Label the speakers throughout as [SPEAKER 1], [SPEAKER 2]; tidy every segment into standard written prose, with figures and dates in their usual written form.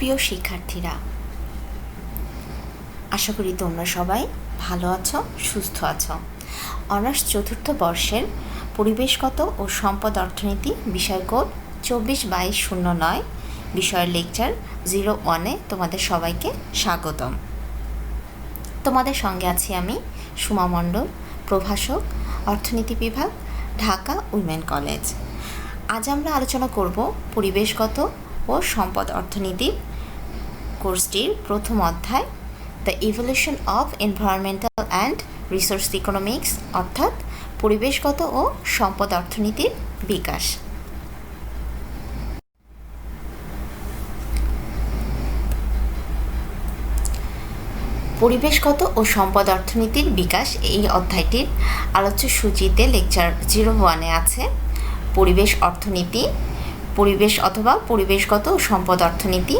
[SPEAKER 1] প্রিয় শিক্ষার্থীরা, আশা করি তোমরা সবাই ভালো আছো, সুস্থ আছো। অনার্স চতুর্থ বর্ষের পরিবেশগত ও সম্পদ অর্থনীতি বিষয় কোড 24/2209 বিষয়ের লেকচার 01-এ তোমাদের সবাইকে স্বাগতম। তোমাদের সঙ্গে আছি আমি সুমা মণ্ডল, প্রভাষক, অর্থনীতি বিভাগ, ঢাকা উইমেন কলেজ। আজ আমরা আলোচনা করব পরিবেশগত ও সম্পদ অর্থনীতি কোর্সটির প্রথম অধ্যায় the evolution of environmental and resource economics, অর্থাৎ পরিবেশগত ও সম্পদ অর্থনীতির বিকাশ। পরিবেশগত ও সম্পদ অর্থনীতির বিকাশ এই অধ্যায়টির আলোচ্য সূচিতে লেকচার 01-এ আছে পরিবেশ অর্থনীতি, পরিবেশ অথবা পরিবেশগত ও সম্পদ অর্থনীতি,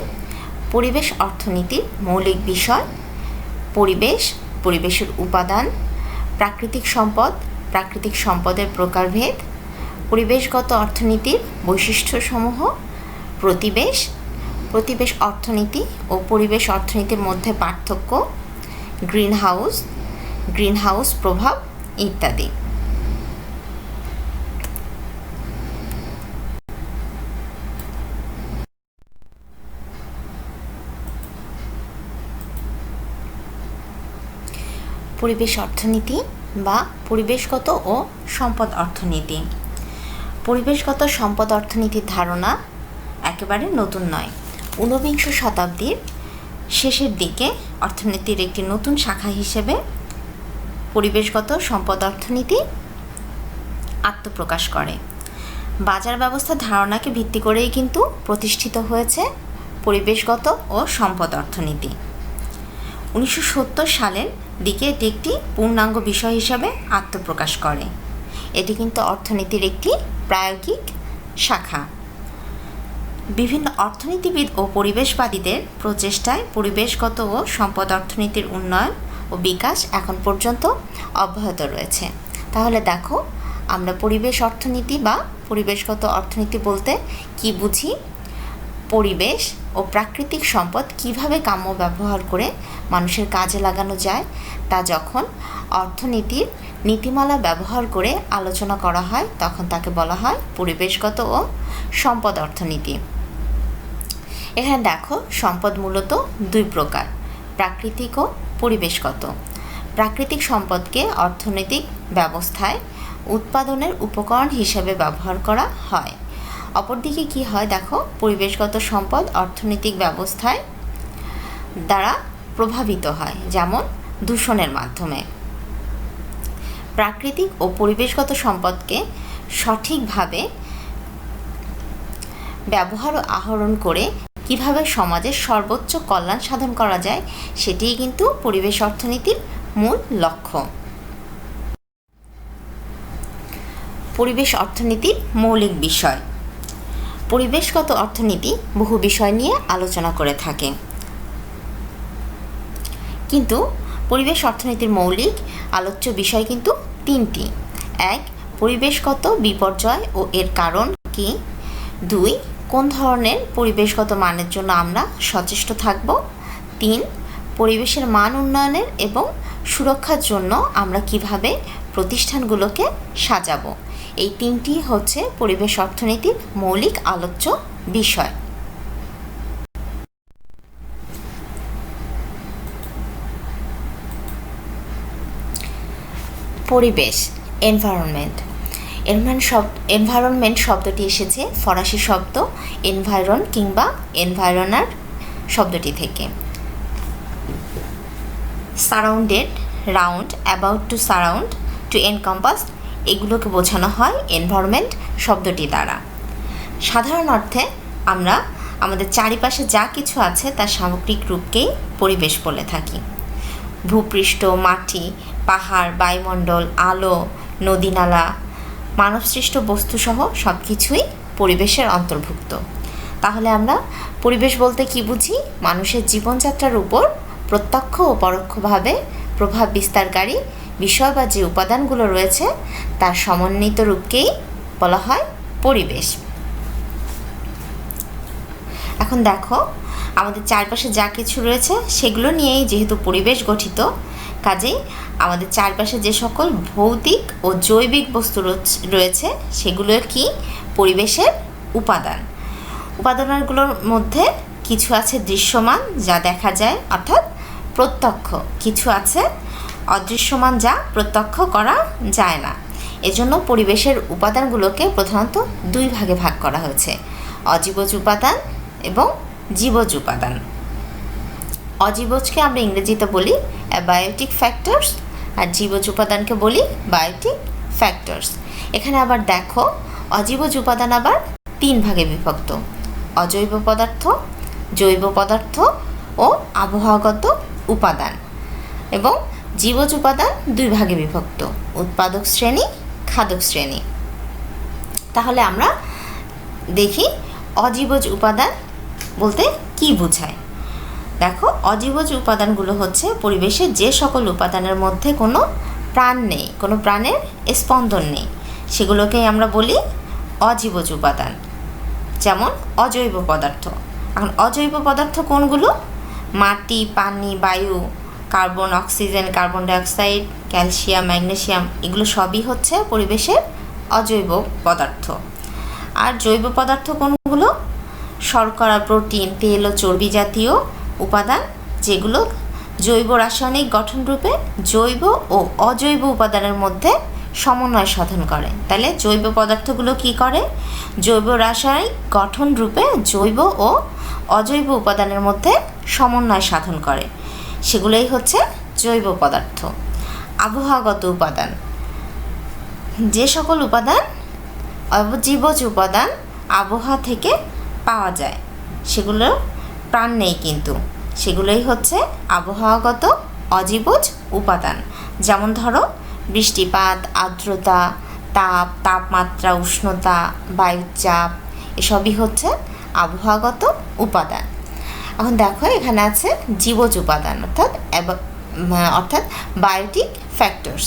[SPEAKER 1] পরিবেশ অর্থনীতির মৌলিক বিষয়, পরিবেশ, পরিবেশের উপাদান, প্রাকৃতিক সম্পদ, প্রাকৃতিক সম্পদের প্রকারভেদ, পরিবেশগত অর্থনীতির বৈশিষ্ট্যসমূহ, প্রতিবেশ, প্রতিবেশ অর্থনীতি ও পরিবেশ অর্থনীতির মধ্যে পার্থক্য, গ্রিনহাউস প্রভাব ইত্যাদি। পরিবেশ অর্থনীতি বা পরিবেশগত ও সম্পদ অর্থনীতি। পরিবেশগত সম্পদ অর্থনীতির ধারণা একেবারে নতুন নয়। ঊনবিংশ শতাব্দীর শেষের দিকে অর্থনীতির একটি নতুন শাখা হিসেবে পরিবেশগত সম্পদ অর্থনীতি আত্মপ্রকাশ করে। বাজার ব্যবস্থার ধারণাকে ভিত্তি করেই কিন্তু প্রতিষ্ঠিত হয়েছে পরিবেশগত ও সম্পদ অর্থনীতি। 1970 সালের দিকে এটি একটি পূর্ণাঙ্গ বিষয় হিসাবে আত্মপ্রকাশ করে। এটি কিন্তু অর্থনীতির একটি প্রায়োগিক শাখা। বিভিন্ন অর্থনীতিবিদ ও পরিবেশবাদীদের প্রচেষ্টায় পরিবেশগত ও সম্পদ অর্থনীতির উন্নয়ন ও বিকাশ এখন পর্যন্ত অব্যাহত রয়েছে। তাহলে দেখো, আমরা পরিবেশ অর্থনীতি বা পরিবেশগত অর্থনীতি বলতে কি বুঝি? পরিবেশ ও প্রাকৃতিক সম্পদ কিভাবে কাম্য ব্যবহার করে মানুষের কাজে লাগানো যায় তা যখন অর্থনীতির নীতিমালা ব্যবহার করে আলোচনা করা হয় তখন তাকে বলা হয় পরিবেশগত ও সম্পদ অর্থনীতি। এখানে দেখো, সম্পদ মূলত দুই প্রকার, প্রাকৃতিক ও পরিবেশগত। প্রাকৃতিক সম্পদকে অর্থনৈতিক ব্যবস্থায় উৎপাদনের উপকরণ হিসেবে ব্যবহার করা হয়। অপরদিকে কি হয় দেখো, পরিবেশগত সম্পদ অর্থনৈতিক ব্যবস্থায় দ্বারা প্রভাবিত হয়, যেমন দূষণের মাধ্যমে। প্রাকৃতিক ও পরিবেশগত সম্পদকে সঠিকভাবে ব্যবহার ও আহরণ করে কিভাবে সমাজের সর্বোচ্চ কল্যাণ সাধন করা যায় সেটিই কিন্তু পরিবেশ অর্থনীতির মূল লক্ষ্য। পরিবেশ অর্থনীতির মৌলিক বিষয়। পরিবেশগত অর্থনীতি বহু বিষয় নিয়ে আলোচনা করে থাকে, কিন্তু পরিবেশ অর্থনীতির মৌলিক আলোচ্য বিষয় কিন্তু তিনটি। 1. পরিবেশগত বিপর্যয় ও এর কারণ কি। 2. কোন ধরনের পরিবেশগত মানের জন্য আমরা সচেষ্ট থাকব। 3. পরিবেশের মান উন্নয়নের এবং সুরক্ষার জন্য আমরা কিভাবে প্রতিষ্ঠানগুলোকে সাজাবো। এই তিনটি হচ্ছে পরিবেশ অর্থনীতির মৌলিক আলোচ্য বিষয়। পরিবেশ, এনভায়রনমেন্ট শব্দটি এসেছে ফরাসি শব্দ এনভায়রন কিংবা এনভায়রনার শব্দটি থেকে। Surrounded, round, about to surround, to encompass, এগুলোকে বোঝানো হয় এনভায়রনমেন্ট শব্দটি দ্বারা। সাধারণ অর্থে আমরা আমাদের চারিপাশে যা কিছু আছে তার সামগ্রিক রূপকেই পরিবেশ বলে থাকি। ভূপৃষ্ঠ, মাটি, পাহাড়, বায়ুমণ্ডল, আলো, নদীনালা, মানবসৃষ্ট বস্তুসহ সব কিছুই পরিবেশের অন্তর্ভুক্ত। তাহলে আমরা পরিবেশ বলতে কি বুঝি? মানুষের জীবনযাত্রার উপর প্রত্যক্ষ ও পরোক্ষভাবে প্রভাব বিস্তারকারী বিষয় বা যে উপাদানগুলো রয়েছে তার সমন্বিত রূপকেই বলা হয় পরিবেশ। এখন দেখো, আমাদের চারপাশে যা কিছু রয়েছে সেগুলো নিয়েই যেহেতু পরিবেশ গঠিত, কাজেই আমাদের চারপাশে যে সকল ভৌতিক ও জৈবিক বস্তু রয়েছে সেগুলো কি পরিবেশের উপাদান। উপাদানগুলোর মধ্যে কিছু আছে দৃশ্যমান, যা দেখা যায় অর্থাৎ প্রত্যক্ষ, কিছু আছে অদৃশ্যমান, যা প্রত্যক্ষ করা যায় না। এজন্য পরিবেশের উপাদানগুলোকে প্রধানত দুই ভাগে ভাগ করা হয়েছে, অজীবজ উপাদান এবং জীবজ উপাদান। অজীবজকে আমরা ইংরেজিতে বলি অ্যাবায়োটিক ফ্যাক্টরস, আর জীবজ উপাদানকে বলি বায়োটিক ফ্যাক্টরস। এখানে আবার দেখো, অজীবজ উপাদান আবার তিন ভাগে বিভক্ত, অজৈব পদার্থ, জৈব পদার্থ ও আবহাওয়াগত উপাদান। এবং জীবজ উপাদান দুই ভাগে বিভক্ত, উৎপাদক শ্রেণী, খাদক শ্রেণী। তাহলে আমরা দেখি অজীবজ উপাদান বলতে কি বোঝায়। দেখো, অজীবজ উপাদানগুলো হচ্ছে পরিবেশের যে সকল উপাদানের মধ্যে কোনো প্রাণ নেই, কোনো প্রাণের স্পন্দন নেই, সেগুলোকেই আমরা বলি অজীবজ উপাদান। যেমন অজৈব পদার্থ। এখন অজৈব পদার্থ কোনগুলো? মাটি, পানি, বায়ু, carbon, oxygen, carbon dioxide, calcium, magnesium, এগুলো সবই হচ্ছে পরিবেশের অজৈব পদার্থ। আর জৈব পদার্থ কোনগুলো? শর্করা, প্রোটিন, তেল ও চর্বি জাতীয় উপাদান, যেগুলো জৈব রাসায়নিক গঠনরূপে জৈব ও অজৈব উপাদানের মধ্যে সমন্বয় সাধন করে। তাহলে জৈব পদার্থগুলো কি করে? জৈব রাসায়নিক গঠনরূপে জৈব ও অজৈব উপাদানের মধ্যে সমন্বয় সাধন করে, সেগুলোই হচ্ছে জৈব পদার্থ। আবহাওয়াগত উপাদান, যে সকল উপাদান অজীবজ উপাদান আবহাওয়া থেকে পাওয়া যায়, সেগুলো প্রাণ নেই কিন্তু, সেগুলোই হচ্ছে আবহাওয়াগত অজীবজ উপাদান। যেমন ধরো বৃষ্টিপাত, আর্দ্রতা, তাপ, তাপমাত্রা, উষ্ণতা, বায়ুর চাপ, এসবই হচ্ছে আবহাওয়াগত উপাদান। এখন দেখো, এখানে আছে জীবজ উপাদান অর্থাৎ বায়োটিক ফ্যাক্টরস।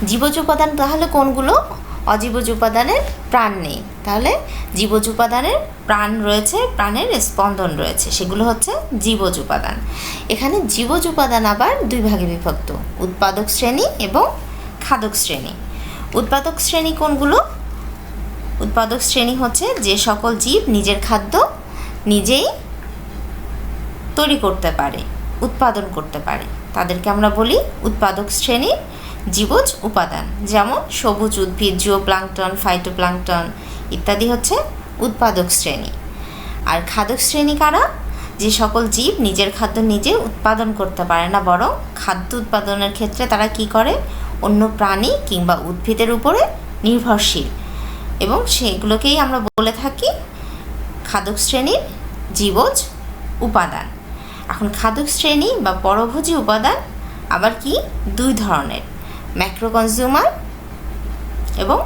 [SPEAKER 1] জীবজ উপাদান তাহলে কোনগুলো? অজীবজ উপাদানের প্রাণ নেই, তাহলে জীবজ উপাদানের প্রাণ রয়েছে, প্রাণের স্পন্দন রয়েছে, সেগুলো হচ্ছে জীবজ উপাদান। এখানে জীবজ উপাদান আবার দুই ভাগে বিভক্ত, উৎপাদক শ্রেণী এবং খাদক শ্রেণী। উৎপাদক শ্রেণী কোনগুলো? উৎপাদক শ্রেণী হচ্ছে যে সকল জীব নিজের খাদ্য নিজেই তৈরি করতে পারে, উৎপাদন করতে পারে, তাদেরকে আমরা বলি উৎপাদক শ্রেণীর জীবজ উপাদান। যেমন সবুজ উদ্ভিদ, জিওপ্লাঙ্কটন, ফাইটোপ্লাঙ্কটন ইত্যাদি হচ্ছে উৎপাদক শ্রেণী। আর খাদক শ্রেণী কারা? যে সকল জীব নিজের খাদ্য নিজে উৎপাদন করতে পারে না, বরং খাদ্য উৎপাদনের ক্ষেত্রে তারা কি করে? অন্য প্রাণী কিংবা উদ্ভিদের উপরে নির্ভরশীল, এবং সেগুলোকেই আমরা বলে থাকি খাদক শ্রেণীর জীবজ উপাদান। এখন খাদক শ্রেণী বা পরভোজী উপাদান আবার কি দুই ধরনের, ম্যাক্রো কনজিউমার এবং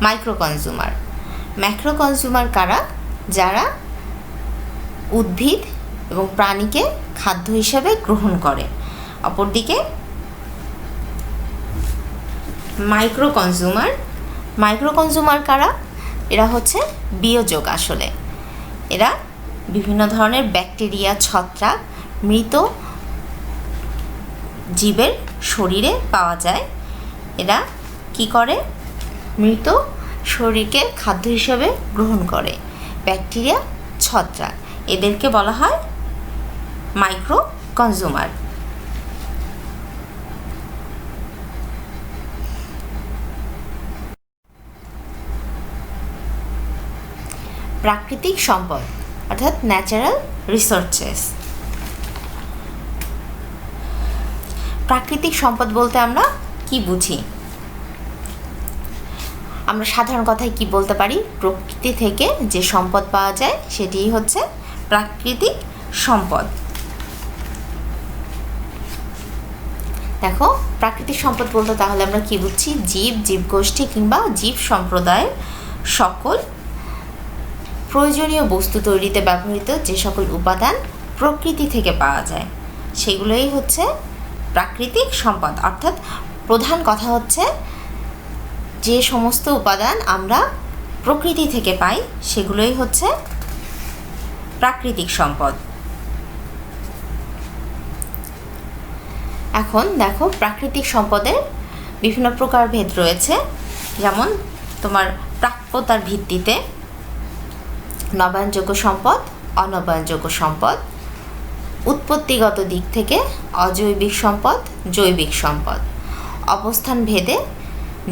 [SPEAKER 1] মাইক্রো কনজিউমার। ম্যাক্রো কনজিউমার কারা? যারা উদ্ভিদ এবং প্রাণীকে খাদ্য হিসেবে গ্রহণ করে। অপরদিকে মাইক্রো কনজিউমার কারা? এরা হচ্ছে বিয়োজক। আসলে এরা বিভিন্ন ধরনের ব্যাকটেরিয়া, ছত্রাক, মৃত জীবের শরীরে পাওয়া যায়। এরা কি করে? মৃত শরীরকে খাদ্য হিসেবে গ্রহণ করে, ব্যাকটেরিয়া, ছত্রাক, এদেরকে বলা হয় মাইক্রো কনজিউমার। প্রাকৃতিক সম্পদ অর্থাৎ ন্যাচারাল রিসোর্সেস। প্রাকৃতিক সম্পদ বলতে আমরা কি বুঝি? আমরা সাধারণ কথায় কি বলতে পারি? প্রকৃতি থেকে যে সম্পদ পাওয়া যায় সেটিই হচ্ছে প্রাকৃতিক সম্পদ। দেখো, প্রাকৃতিক সম্পদ বলতে তাহলে আমরা কি বুঝছি? জীবগোষ্ঠী কিংবা জীব সম্প্রদায়ের সকল প্রয়োজনীয় বস্তু তৈরিতে ব্যবহৃত যে সকল উপাদান প্রকৃতি থেকে পাওয়া যায়, সেগুলোই হচ্ছে প্রাকৃতিক সম্পদ। অর্থাৎ প্রধান কথা হচ্ছে যে সমস্ত উপাদান আমরা প্রকৃতি থেকে পাই সেগুলোই হচ্ছে প্রাকৃতিক সম্পদ। এখন দেখো প্রাকৃতিক সম্পদের বিভিন্ন প্রকারভেদ রয়েছে, যেমন তোমার প্রাপ্যতার ভিত্তিতে নবায়নযোগ্য সম্পদ, অনবায়নযোগ্য সম্পদ, উৎপত্তিগত দিক থেকে অজৈবিক সম্পদ, জৈবিক সম্পদ, অবস্থান ভেদে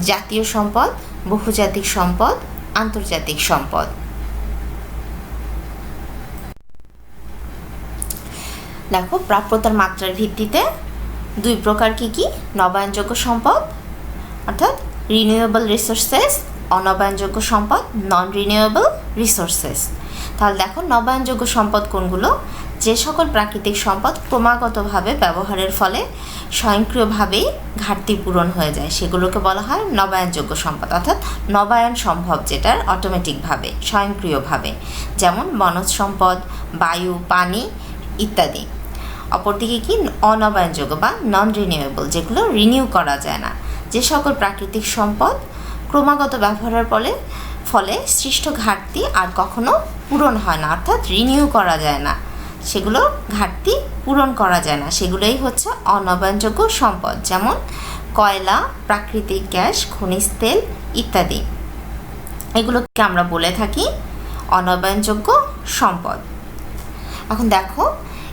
[SPEAKER 1] জাতীয় সম্পদ, বহুজাতিক সম্পদ, আন্তর্জাতিক সম্পদ। দেখো প্রাপ্যতার মাত্রার ভিত্তিতে দুই প্রকার কি নবায়নযোগ্য সম্পদ অর্থাৎ রিনিউয়েবল রিসোর্সেস, অনবায়নযোগ্য সম্পদ নন রিনিউয়েবল রিসোর্সেস। তাহলে দেখো নবায়নযোগ্য সম্পদ কোনগুলো? যে সকল প্রাকৃতিক সম্পদ ক্রমাগতভাবে ব্যবহারের ফলে স্বয়ংক্রিয়ভাবেই ঘাটতি পূরণ হয়ে যায় সেগুলোকে বলা হয় নবায়নযোগ্য সম্পদ, অর্থাৎ নবায়ন সম্ভব যেটার অটোমেটিকভাবে স্বয়ংক্রিয়ভাবে, যেমন বনজ সম্পদ, বায়ু, পানি ইত্যাদি। অপরদিকে কি অনবায়নযোগ্য বা নন রিনিউয়েবল, যেগুলো রিনিউ করা যায় না। যে সকল প্রাকৃতিক সম্পদ ক্রমাগত ব্যবহারের ফলে সৃষ্ট ঘাটতি আর কখনো পূরণ হয় না, অর্থাৎ রিনিউ করা যায় না, সেগুলো ঘাটতি পূরণ করা যায় না, সেগুলোই হচ্ছে অনবায়নযোগ্য সম্পদ, যেমন কয়লা, প্রাকৃতিক গ্যাস, খনিজ তেল ইত্যাদি। এগুলোকে আমরা বলে থাকি অনবায়নযোগ্য সম্পদ। এখন দেখো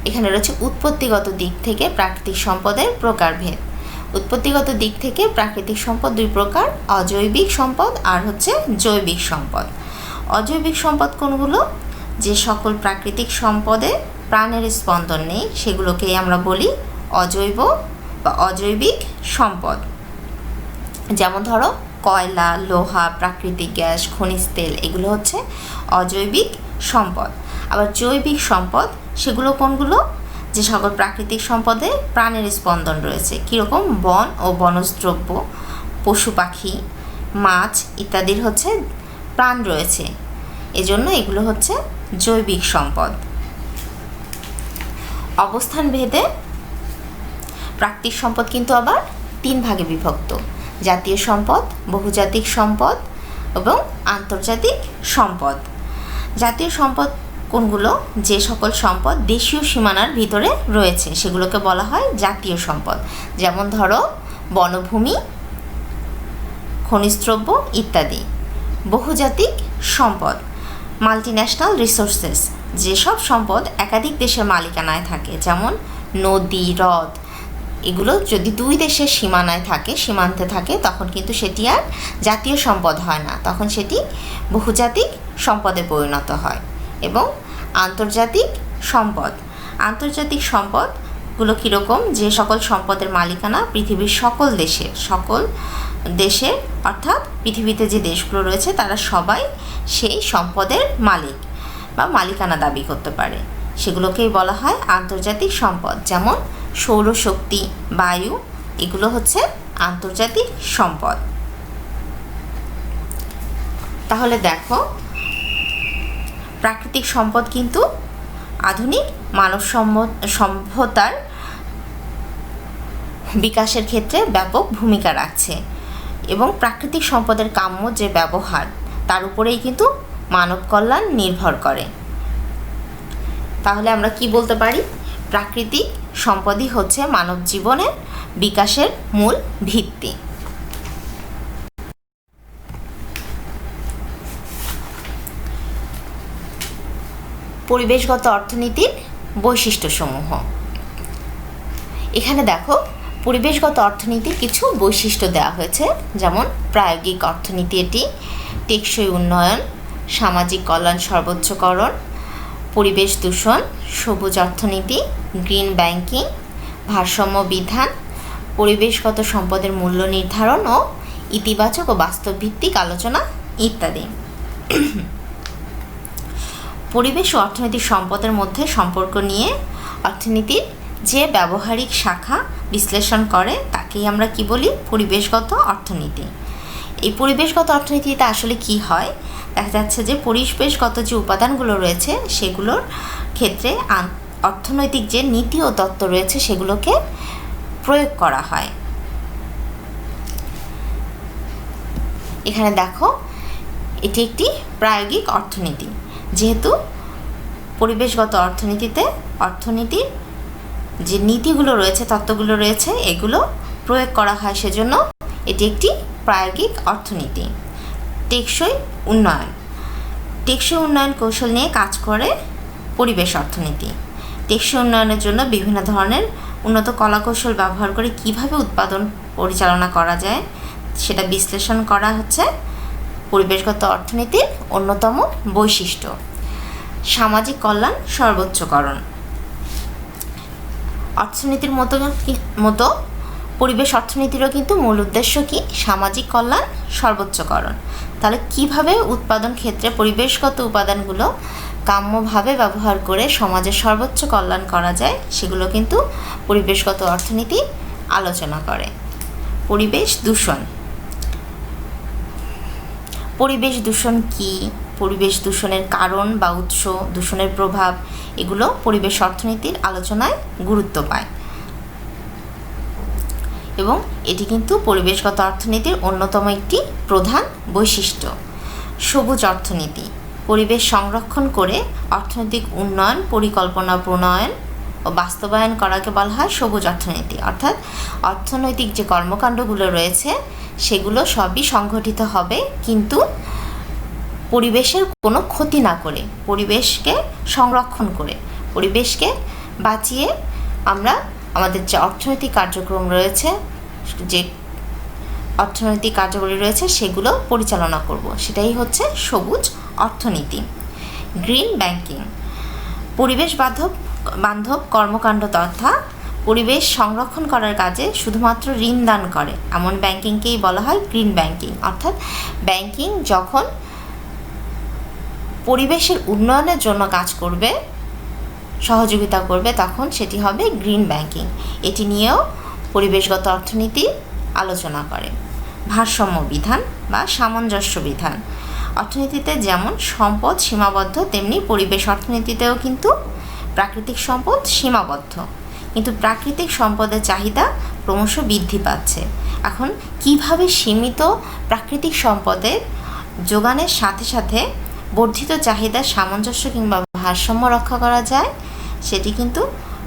[SPEAKER 1] এখানে রয়েছে উৎপত্তিগত দিক থেকে প্রাকৃতিক সম্পদের প্রকারভেদ। উৎপত্তিগত দিক থেকে প্রাকৃতিক সম্পদ দুই প্রকার, অজৈবিক সম্পদ আর হচ্ছে জৈবিক সম্পদ। অজৈবিক সম্পদ কোনগুলো? যে সকল প্রাকৃতিক সম্পদে প্রাণের স্পন্দন নেই সেগুলোকেই আমরা বলি অজৈব বা অজৈবিক সম্পদ। যেমন ধরো কয়লা, লোহা, প্রাকৃতিক গ্যাস, খনিজ তেল, এগুলো হচ্ছে অজৈবিক সম্পদ। আবার জৈবিক সম্পদ সেগুলো কোনগুলো? যে সকল প্রাকৃতিক সম্পদে প্রাণের স্পন্দন রয়েছে, কীরকম বন ও বনজ দ্রব্য, পশু পাখি, মাছ ইত্যাদির হচ্ছে প্রাণ রয়েছে, এজন্য এগুলো হচ্ছে জৈবিক সম্পদ। অবস্থান ভেদে প্রাকৃতিক সম্পদ কিন্তু আবার তিন ভাগে বিভক্ত: জাতীয় সম্পদ, বহুজাতিক সম্পদ এবং আন্তর্জাতিক সম্পদ। জাতীয় সম্পদ কোনগুলো? যে সকল সম্পদ দেশীয় সীমানার ভিতরে রয়েছে সেগুলোকে বলা হয় জাতীয় সম্পদ, যেমন ধরো বনভূমি, খনিজ দ্রব্য ইত্যাদি। বহুজাতিক সম্পদ মাল্টিন্যাশনাল রিসোর্সেস, যেসব সম্পদ একাধিক দেশের মালিকানায় থাকে, যেমন নদী, হ্রদ, এগুলো যদি দুই দেশের সীমান্তে থাকে তখন কিন্তু সেটি আর জাতীয় সম্পদ হয় না, তখন সেটি বহুজাতিক সম্পদে পরিণত হয়। এবং আন্তর্জাতিক সম্পদগুলো কীরকম? যে সকল সম্পদের মালিকানা পৃথিবীর সকল দেশের অর্থাৎ পৃথিবীতে যে দেশগুলো রয়েছে তারা সবাই সেই সম্পদের মালিক বা মালিকানা দাবি করতে পারে, সেগুলোকেই বলা হয় আন্তর্জাতিক সম্পদ। যেমন সৌরশক্তি, বায়ু, এগুলো হচ্ছে আন্তর্জাতিক সম্পদ। তাহলে দেখো প্রাকৃতিক সম্পদ কিন্তু আধুনিক মানব সভ্যতার বিকাশের ক্ষেত্রে ব্যাপক ভূমিকা রাখছে এবং প্রাকৃতিক সম্পদের কাম্য যে ব্যবহার তার উপরেই কিন্তু মানব কল্যাণ নির্ভর করে। তাহলে আমরা কি বলতে পারি? প্রাকৃতিক সম্পদই হচ্ছে মানব জীবনের বিকাশের মূল ভিত্তি। পরিবেশগত অর্থনীতির বৈশিষ্ট্যসমূহ। এখানে দেখো পরিবেশগত অর্থনীতির কিছু বৈশিষ্ট্য দেওয়া হয়েছে, যেমন প্রায়োগিক অর্থনীতি, এটি টেকসই উন্নয়ন, সামাজিক কল্যাণ সর্বোচ্চকরণ, পরিবেশ দূষণ, সবুজ অর্থনীতি, গ্রিন ব্যাংকিং, ভারসাম্য বিধান, পরিবেশগত সম্পদের মূল্য নির্ধারণ ও ইতিবাচক ও বাস্তবভিত্তিক আলোচনা ইত্যাদি। পরিবেশ ও অর্থনৈতিক সম্পদের মধ্যে সম্পর্ক নিয়ে অর্থনীতির যে ব্যবহারিক শাখা বিশ্লেষণ করে তাকেই আমরা কি বলি? পরিবেশগত অর্থনীতি। এই পরিবেশগত অর্থনীতিতে আসলে কি হয়? দেখা যাচ্ছে যে পরিবেশগত যে উপাদানগুলো রয়েছে সেগুলোর ক্ষেত্রে অর্থনৈতিক যে নীতি ও তত্ত্ব রয়েছে সেগুলোকে প্রয়োগ করা হয়। এখানে দেখো এটি একটি প্রায়োগিক অর্থনীতি, যেহেতু পরিবেশগত অর্থনীতিতে অর্থনীতির যে নীতিগুলো রয়েছে, তত্ত্বগুলো রয়েছে, এগুলো প্রয়োগ করা হয়, সেজন্য এটি একটি প্রায়োগিক অর্থনীতি। টেকসই উন্নয়ন। টেকসই উন্নয়ন কৌশল নিয়ে কাজ করে পরিবেশ অর্থনীতি। টেকসই উন্নয়নের জন্য বিভিন্ন ধরনের উন্নত কলাকৌশল ব্যবহার করে কিভাবে উৎপাদন পরিচালনা করা যায় সেটা বিশ্লেষণ করা হচ্ছে পরিবেশগত অর্থনীতির অন্যতম বৈশিষ্ট্য। সামাজিক কল্যাণ সর্বোচ্চকরণ। অর্থনীতির মতো পরিবেশ অর্থনীতিরও কিন্তু মূল উদ্দেশ্য কি? সামাজিক কল্যাণ সর্বোচ্চকরণ। তাহলে কিভাবে উৎপাদন ক্ষেত্রে পরিবেশগত উপাদানগুলো কাম্যভাবে ব্যবহার করে সমাজের সর্বোচ্চ কল্যাণ করা যায় সেগুলো কিন্তু পরিবেশগত অর্থনীতি আলোচনা করে। পরিবেশ দূষণ। পরিবেশ দূষণ কি, পরিবেশ দূষণের কারণ বা উৎস, দূষণের প্রভাব, এগুলো পরিবেশ অর্থনীতির আলোচনায় গুরুত্ব পায় এবং এটি কিন্তু পরিবেশগত অর্থনীতির অন্যতম একটি প্রধান বৈশিষ্ট্য। সবুজ অর্থনীতি। পরিবেশ সংরক্ষণ করে অর্থনৈতিক উন্নয়ন পরিকল্পনা প্রণয়ন ও বাস্তবায়ন করাকে বলা হয় সবুজ অর্থনীতি। অর্থাৎ অর্থনৈতিক যে কর্মকাণ্ডগুলো রয়েছে সেগুলো সবই সংগঠিত হবে, কিন্তু পরিবেশের কোনো ক্ষতি না করে, পরিবেশকে সংরক্ষণ করে, পরিবেশকে বাঁচিয়ে আমরা আমাদের যে অর্থনৈতিক কার্যক্রম রয়েছে, যে অর্থনৈতিক কার্যাবলী রয়েছে সেগুলো পরিচালনা করব, সেটাই হচ্ছে সবুজ অর্থনীতি। Green banking. পরিবেশ বান্ধব কর্মকাণ্ড তথা পরিবেশ সংরক্ষণ করার কাজে শুধুমাত্র ঋণ দান করে এমন ব্যাংকিংকেই বলা হয় গ্রিন ব্যাংকিং। অর্থাৎ ব্যাংকিং যখন পরিবেশের উন্নয়নের জন্য কাজ করবে, সহযোগিতা করবে, তখন সেটি হবে গ্রিন ব্যাংকিং। এটি নিয়েও পরিবেশগত অর্থনীতি আলোচনা করে। ভারসাম্য বিধান বা সামঞ্জস্য বিধান। অর্থনীতিতে যেমন সম্পদ সীমাবদ্ধ, তেমনি পরিবেশ অর্থনীতিতেও কিন্তু প্রাকৃতিক সম্পদ সীমাবদ্ধ, কিন্তু প্রাকৃতিক সম্পদের চাহিদা ক্রমশ বৃদ্ধি পাচ্ছে। এখন কিভাবে সীমিত প্রাকৃতিক সম্পদের যোগানের সাথে সাথে বর্ধিত চাহিদার সামঞ্জস্য কিংবা ভারসাম্য রক্ষা করা যায় সেটি কিন্তু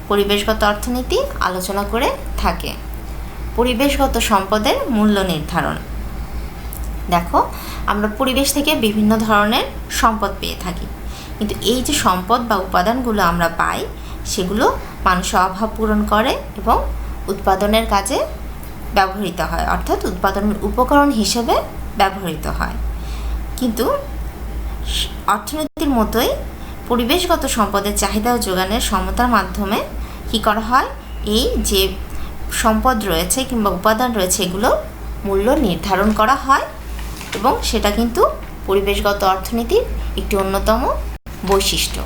[SPEAKER 1] পরিবেশগত অর্থনীতি আলোচনা করে থাকে। পরিবেশগত সম্পদের মূল্য নির্ধারণ। দেখো, আমরা পরিবেশ থেকে বিভিন্ন ধরনের সম্পদ পেয়ে থাকি, কিন্তু এই যে সম্পদ বা উপাদানগুলো আমরা পাই সেগুলো মানুষের অভাব পূরণ করে এবং উৎপাদনের কাজে ব্যবহৃত হয়, অর্থাৎ উৎপাদনের উপকরণ হিসেবে ব্যবহৃত হয়। কিন্তু অর্থনীতির মতোই পরিবেশগত সম্পদের চাহিদা ও যোগানের সমতার মাধ্যমে কী করা হয়, এই যে সম্পদ রয়েছে কিংবা উপাদান রয়েছে এগুলো মূল্য নির্ধারণ করা হয় এবং সেটা কিন্তু পরিবেশগত অর্থনীতির একটি অন্যতম বৈশিষ্ট্য।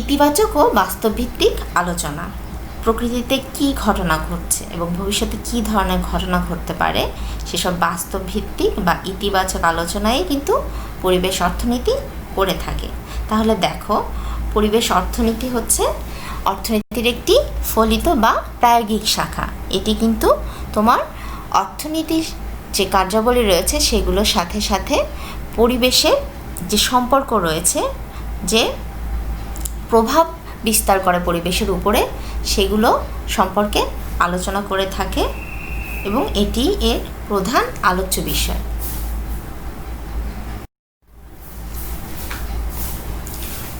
[SPEAKER 1] ইতিবাচক ও বাস্তবভিত্তিক আলোচনা। প্রকৃতিতে কী ঘটনা ঘটছে এবং ভবিষ্যতে কী ধরনের ঘটনা ঘটতে পারে সেসব বাস্তবভিত্তিক বা ইতিবাচক আলোচনায় কিন্তু পরিবেশ অর্থনীতি করে থাকে। তাহলে দেখো, পরিবেশ অর্থনীতি হচ্ছে অর্থনীতির একটি ফলিত বা প্রায়োগিক শাখা। এটি কিন্তু তোমার অর্থনীতির যে কার্যাবলী রয়েছে সেগুলোর সাথে সাথে পরিবেশের যে সম্পর্ক রয়েছে, যে প্রভাব বিস্তার করে পরিবেশের উপরে, সেগুলো সম্পর্কে আলোচনা করে থাকে এবং এটি এর প্রধান আলোচ্য বিষয়।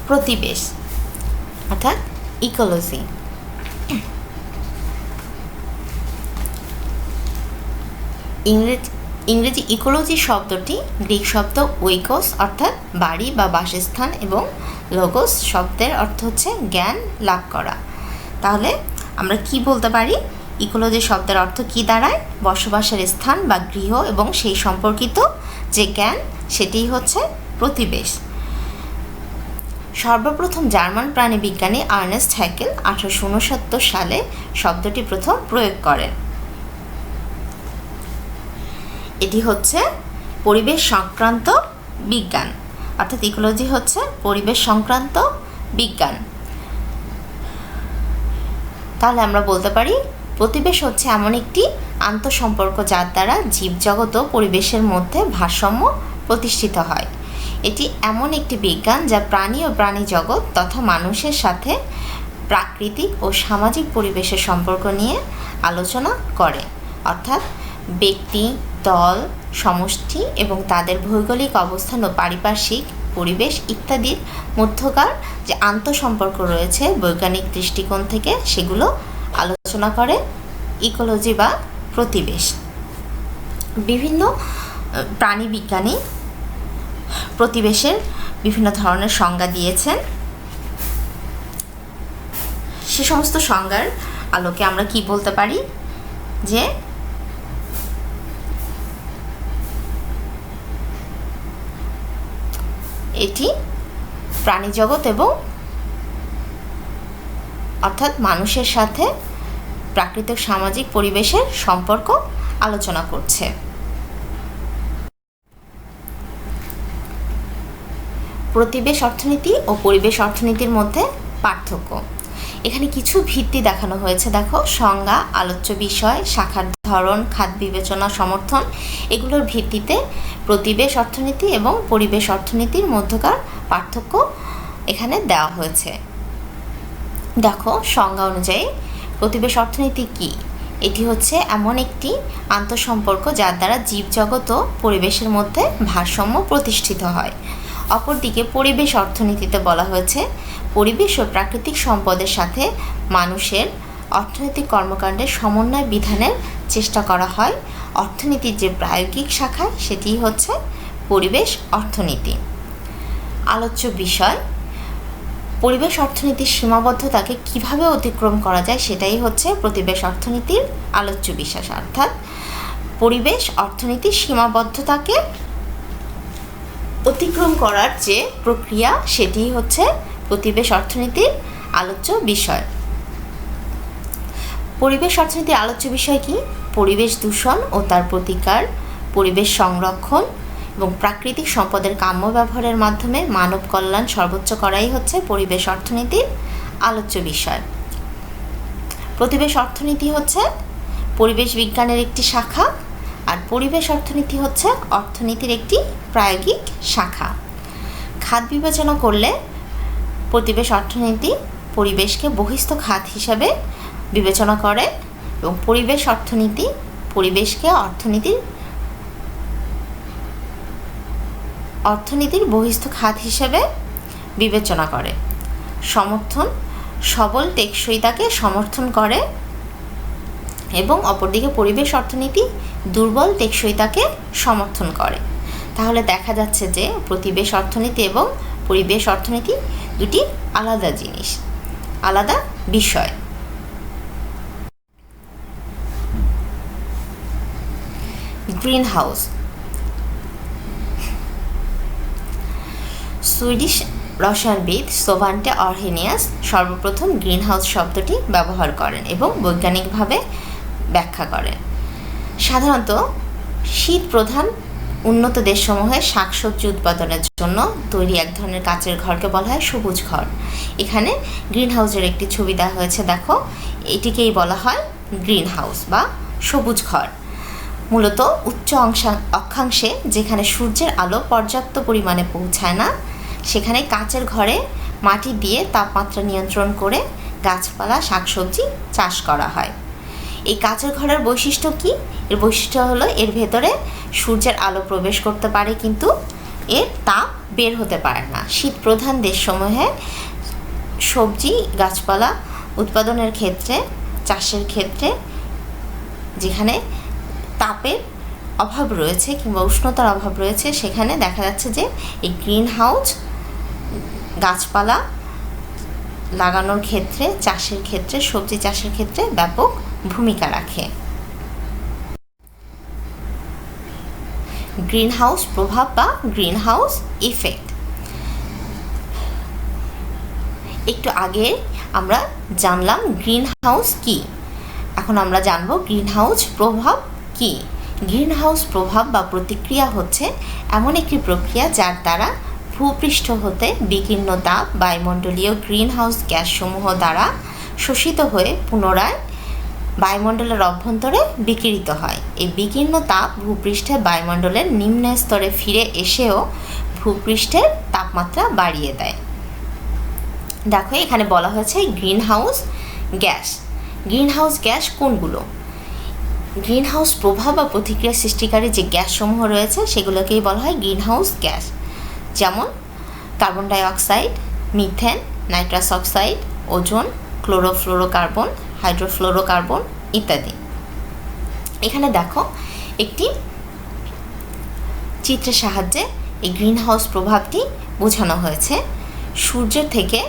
[SPEAKER 1] প্রতিবেশ অর্থাৎ ইকোলজি। ইংরেজি ইকোলজি শব্দটি গ্রিক শব্দ ওইকোস অর্থাৎ বাড়ি বা বাসস্থান এবং লোগোস শব্দের অর্থ হচ্ছে জ্ঞান লাভ করা। তাহলে আমরা কি বলতে পারি, ইকোলজি শব্দের অর্থ কি দাঁড়ায়? বসবাসের স্থান বা গৃহ এবং সেই সম্পর্কিত যে জ্ঞান সেটিই হচ্ছে প্রতিবেশ। সর্বপ্রথম জার্মান প্রাণীবিজ্ঞানী আর্নেস্ট হ্যাকেল 1869 সালে শব্দটি প্রথম প্রয়োগ করেন। এটি হচ্ছে পরিবেশ সংক্রান্ত বিজ্ঞান, অর্থাৎ ইকোলজি হচ্ছে পরিবেশ সংক্রান্ত বিজ্ঞান। তাহলে আমরা বলতে পারি প্রতিবেশ হচ্ছে এমন একটি আন্তঃসম্পর্ক যার দ্বারা জীবজগৎ ও পরিবেশের মধ্যে ভারসাম্য প্রতিষ্ঠিত হয়। এটি এমন একটি বিজ্ঞান যা প্রাণী ও প্রাণী জগৎ তথা মানুষের সাথে প্রাকৃতিক ও সামাজিক পরিবেশের সম্পর্ক নিয়ে আলোচনা করে, অর্থাৎ ব্যক্তি, দল, সমষ্টি এবং তাদের ভৌগোলিক অবস্থান ও পারিপার্শ্বিক পরিবেশ ইত্যাদির মধ্যকার যে আন্তঃসম্পর্ক রয়েছে বৈজ্ঞানিক দৃষ্টিকোণ থেকে সেগুলো আলোচনা করে ইকোলজি বা প্রতিবেশ। বিভিন্ন প্রাণী বিজ্ঞানী প্রতিবেশের বিভিন্ন ধরনের সংজ্ঞা দিয়েছেন। সে সমস্ত সংজ্ঞার আলোকে আমরা কি বলতে পারি যে এটি প্রাণীজগৎ এবং অর্থাৎ মানুষের সাথে প্রাকৃতিক সামাজিক পরিবেশের সম্পর্ক আলোচনা করছে। প্রতিবেশ অর্থনীতি ও পরিবেশ অর্থনীতির মধ্যে পার্থক্য। এখানে কিছু ভিত্তি দেখানো হয়েছে, দেখো, সংজ্ঞা, আলোচ্য বিষয়, শাখার ধরন, খাত বিবেচনা, সমর্থন, এগুলোর ভিত্তিতে প্রতিবেশ অর্থনীতি এবং পরিবেশ অর্থনীতির মধ্যকার পার্থক্য এখানে দেওয়া হয়েছে। দেখো, সংজ্ঞা অনুযায়ী প্রতিবেশ অর্থনীতি কি? এটি হচ্ছে এমন একটি আন্তঃসম্পর্ক যার দ্বারা জীবজগৎ ও পরিবেশের মধ্যে ভারসাম্য প্রতিষ্ঠিত হয়। অপরদিকে পরিবেশ অর্থনীতিতে বলা হয়েছে পরিবেশ ও প্রাকৃতিক সম্পদের সাথে মানুষের অর্থনৈতিক কর্মকাণ্ডের সমন্বয় বিধানের চেষ্টা করা হয়। অর্থনীতির যে প্রায়োগিক শাখা সেটি হচ্ছে পরিবেশ অর্থনীতি। আলোচ্য বিষয়, পরিবেশ অর্থনীতির সীমাবদ্ধতাকে কিভাবে অতিক্রম করা যায় সেটাই হচ্ছে প্রতিবেশ অর্থনীতির আলোচ্য বিষয়, অর্থাৎ পরিবেশ অর্থনীতির সীমাবদ্ধতাকে অতিক্রম করার যে প্রক্রিয়া সেটি হচ্ছে প্রতিবেশ অর্থনীতির আলোচ্য বিষয়। পরিবেশ অর্থনীতির আলোচ্য বিষয় কি? পরিবেশ দূষণ ও তার প্রতিকার, পরিবেশ সংরক্ষণ এবং প্রাকৃতিক সম্পদের কাম্য ব্যবহারের মাধ্যমে মানব কল্যাণ সর্বোচ্চ করাই হচ্ছে পরিবেশ অর্থনীতির আলোচ্য বিষয়। প্রতিবেশ অর্থনীতি হচ্ছে পরিবেশ বিজ্ঞানের একটি শাখা, আর পরিবেশ অর্থনীতি হচ্ছে অর্থনীতির একটি প্রায়োগিক শাখা। খাত বিবেচনা করলে প্রতিবেশ অর্থনীতি পরিবেশকে বহিস্থ খাত হিসাবে বিবেচনা করে এবং পরিবেশ অর্থনীতি পরিবেশকে অর্থনীতির বহিস্থ খাত হিসেবে বিবেচনা করে। সমর্থন, সবল টেকসইতাকে সমর্থন করে এবং অপরদিকে পরিবেশ অর্থনীতি দুর্বল টেকসইতাকে সমর্থন করে। তাহলে দেখা যাচ্ছে যে প্রতিবেশ অর্থনীতি এবং পরিবেশ অর্থনীতি দুটি আলাদা জিনিস, আলাদা বিষয়। Green house. সুইডিশ রসায়নবিদ সোভান্টে অরহেনিয়াস সর্বপ্রথম গ্রিন হাউস শব্দটি ব্যবহার করেন এবং বৈজ্ঞানিকভাবে ব্যাখ্যা করেন। সাধারণত শীত প্রধান উন্নত দেশসমূহে শাকসবজি উৎপাদনের জন্য তৈরি এক ধরনের কাচের ঘরকে বলা হয় সবুজ ঘর। এখানে গ্রিন হাউসের একটি ছবি দেওয়া হয়েছে, দেখো, এটিকেই বলা হয় গ্রিন হাউস বা সবুজ ঘর। মূলত উচ্চ অক্ষাংশে যেখানে সূর্যের আলো পর্যাপ্ত পরিমাণে পৌঁছায় না সেখানে কাচের ঘরে মাটি দিয়ে তাপমাত্রা নিয়ন্ত্রণ করে গাছপালা, শাকসবজি চাষ করা হয়। এই কাচের ঘরের বৈশিষ্ট্য কি? এর বৈশিষ্ট্য হলো এর ভেতরে সূর্যের আলো প্রবেশ করতে পারে কিন্তু এর তাপ বের হতে পারে না। শীত প্রধান দেশসমূহে সবজি গাছপালা উৎপাদনের ক্ষেত্রে, চাষের ক্ষেত্রে যেখানে তাপের অভাব রয়েছে কিংবা উষ্ণতার অভাব রয়েছে সেখানে দেখা যাচ্ছে যে এই গ্রিন হাউস গাছপালা লাগানোর ক্ষেত্রে, চাষের ক্ষেত্রে, সবজি চাষের ক্ষেত্রে ব্যাপক ভূমিকা রাখে। গ্রিন হাউস প্রভাব বা গ্রিন হাউস ইফেক্ট। একটু আগে আমরা জানলাম গ্রিন হাউস কি, এখন আমরা জানব গ্রিন হাউস প্রভাব কি। গ্রিন হাউস প্রভাব বা প্রতিক্রিয়া হচ্ছে এমন একটি প্রক্রিয়া যার দ্বারা ভূপৃষ্ঠ হতে বিকীর্ণ তাপ বায়ুমণ্ডলীয় গ্রিন হাউস গ্যাসসমূহ দ্বারা শোষিত হয়ে পুনরায় বায়ুমণ্ডলের অভ্যন্তরে বিকিরিত হয়। এই বিকীর্ণ তাপ ভূপৃষ্ঠে বায়ুমণ্ডলের নিম্ন স্তরে ফিরে এসেও ভূপৃষ্ঠের তাপমাত্রা বাড়িয়ে দেয়। দেখো এখানে বলা হয়েছে গ্রিনহাউস গ্যাস। গ্রিনহাউস গ্যাস কোনগুলো? গ্রিনহাউস প্রভাব বা প্রতিক্রিয়া সৃষ্টিকারী যে গ্যাসসমূহ রয়েছে সেগুলোকেই বলা হয় গ্রিনহাউস গ্যাস, যেমন carbon dioxide, methane, nitrous oxide, ozone, chlorofluorocarbon, hydrofluorocarbon ইত্যাদি। এখানে দেখো একটি চিত্রের সাহায্যে এই গ্রিনহাউস প্রভাবটি বোঝানো হয়েছে। সূর্যের থেকে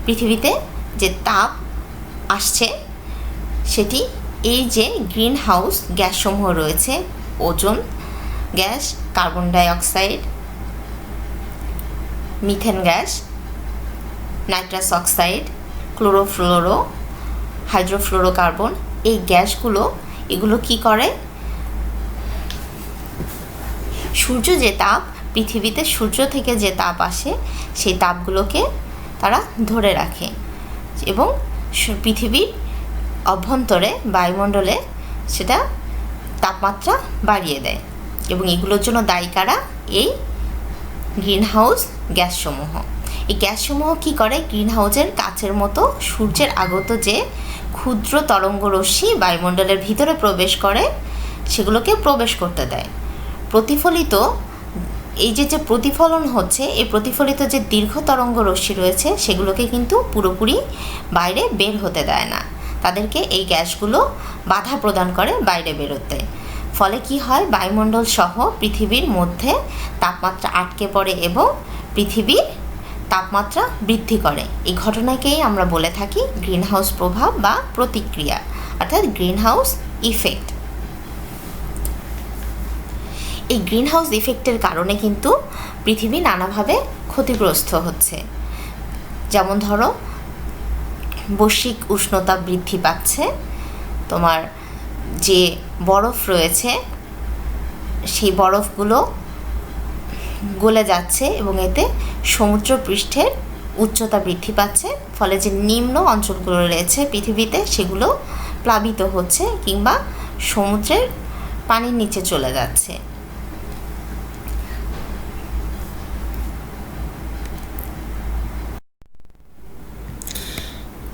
[SPEAKER 1] পৃথিবীতে যে তাপ আসছে সেটি এই যে গ্রিনহাউস গ্যাসসমূহ রয়েছে, ozone gas, carbon dioxide, methane gas, nitrous oxide, chlorofluoro, hydrofluorocarbon, এই গ্যাসগুলো এগুলো কি করে? সূর্য যে তাপ, পৃথিবীতে সূর্য থেকে যে তাপ আসে সেই তাপগুলোকে তারা ধরে রাখে এবং পৃথিবীর অভ্যন্তরে বায়ুমণ্ডলে সেটা তাপমাত্রা বাড়িয়ে দেয়। এবং এগুলোর জন্য দায়ী কারা? এই গ্রিনহাউস গ্যাসসমূহ। এই গ্যাসসমূহ কী করে? গ্রিনহাউসের কাচের মতো সূর্যের আগত যে ক্ষুদ্র তরঙ্গরশ্মি বায়ুমণ্ডলের ভিতরে প্রবেশ করে সেগুলোকে প্রবেশ করতে দেয়। প্রতিফলিত এই যে প্রতিফলন হচ্ছে, এই প্রতিফলিত যে দীর্ঘ তরঙ্গ রশ্মি রয়েছে সেগুলোকে কিন্তু পুরোপুরি বাইরে বের হতে দেয় না, তাদেরকে এই গ্যাসগুলো বাধা প্রদান করে বাইরে বেরোতে। ফলে কি হয়? বায়ুমণ্ডল সহ পৃথিবীর মধ্যে তাপমাত্রা আটকে পড়ে এবং পৃথিবীর তাপমাত্রা বৃদ্ধি করে। এই ঘটনাকেই আমরা বলে থাকি গ্রিনহাউস প্রভাব বা প্রতিক্রিয়া, অর্থাৎ গ্রিনহাউস ইফেক্ট। এই গ্রিনহাউস ইফেক্টের কারণে কিন্তু পৃথিবী নানাভাবে ক্ষতিগ্রস্ত হচ্ছে। যেমন ধরো বৈশ্বিক উষ্ণতা বৃদ্ধি পাচ্ছে, তোমার যে বরফ রয়েছে সেই বরফগুলো গলে যাচ্ছে এবং এতে সমুদ্র পৃষ্ঠের উচ্চতা বৃদ্ধি পাচ্ছে। ফলে যে নিম্ন অঞ্চলগুলো রয়েছে পৃথিবীতে সেগুলো প্লাবিত হচ্ছে কিংবা সমুদ্রের পানির নিচে চলে যাচ্ছে।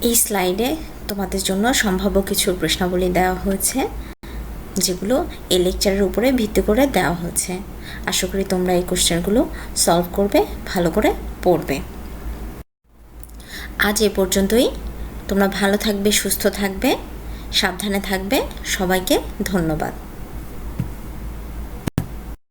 [SPEAKER 1] এই স্লাইডে তোমাদের জন্য সম্ভাব্য কিছু প্রশ্নাবলী দেওয়া হয়েছে যেগুলো এই লেকচারের উপরে ভিত্তি করে দেওয়া হয়েছে। আশা করি তোমরা এই কোশ্চেনগুলো সলভ করবে, ভালো করে পড়বে। আজ এ পর্যন্তই। তোমরা ভালো থাকবে, সুস্থ থাকবে, সাবধানে থাকবে। সবাইকে ধন্যবাদ।